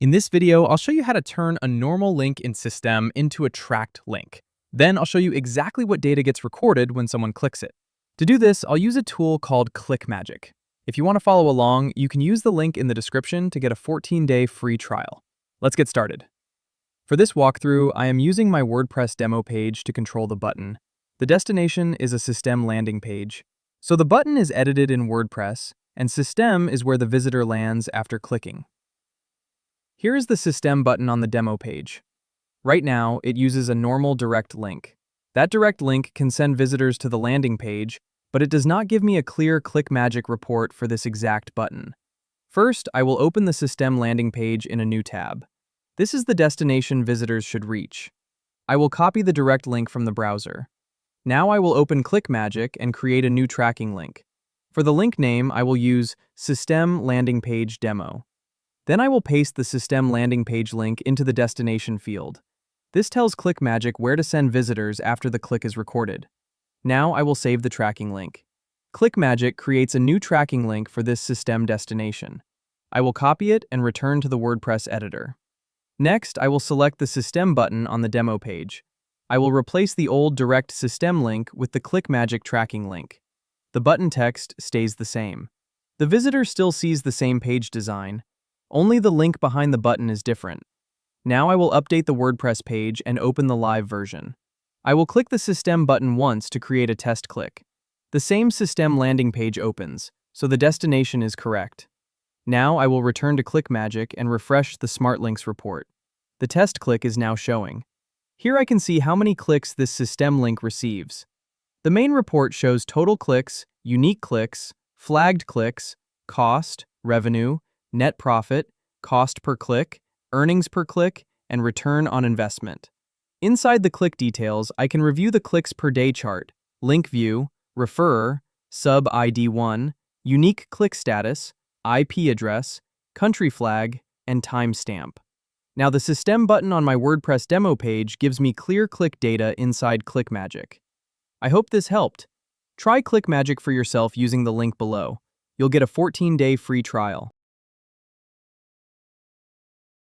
In this video, I'll show you how to turn a normal link in Systeme into a tracked link. Then I'll show you exactly what data gets recorded when someone clicks it. To do this, I'll use a tool called ClickMagick. If you want to follow along, you can use the link in the description to get a 14-day free trial. Let's get started. For this walkthrough, I am using my WordPress demo page to control the button. The destination is a Systeme landing page. So the button is edited in WordPress, and Systeme is where the visitor lands after clicking. Here is the Systeme button on the demo page. Right now, it uses a normal direct link. That direct link can send visitors to the landing page, but it does not give me a clear ClickMagick report for this exact button. First, I will open the Systeme landing page in a new tab. This is the destination visitors should reach. I will copy the direct link from the browser. Now I will open ClickMagick and create a new tracking link. For the link name, I will use Systeme Landing Page Demo. Then I will paste the Systeme landing page link into the destination field. This tells ClickMagick where to send visitors after the click is recorded. Now I will save the tracking link. ClickMagick creates a new tracking link for this Systeme destination. I will copy it and return to the WordPress editor. Next, I will select the Systeme button on the demo page. I will replace the old direct Systeme link with the ClickMagick tracking link. The button text stays the same. The visitor still sees the same page design. Only the link behind the button is different. Now I will update the WordPress page and open the live version. I will click the Systeme button once to create a test click. The same Systeme landing page opens, so the destination is correct. Now I will return to ClickMagick and refresh the Smart Links report. The test click is now showing. Here I can see how many clicks this Systeme link receives. The main report shows total clicks, unique clicks, flagged clicks, cost, revenue, net profit, cost per click, earnings per click, and return on investment. Inside the click details, I can review the clicks per day chart, link view, referrer, sub ID 1, unique click status, IP address, country flag, and timestamp. Now the Systeme button on my WordPress demo page gives me clear click data inside ClickMagick. I hope this helped. Try ClickMagick for yourself using the link below. You'll get a 14-day free trial.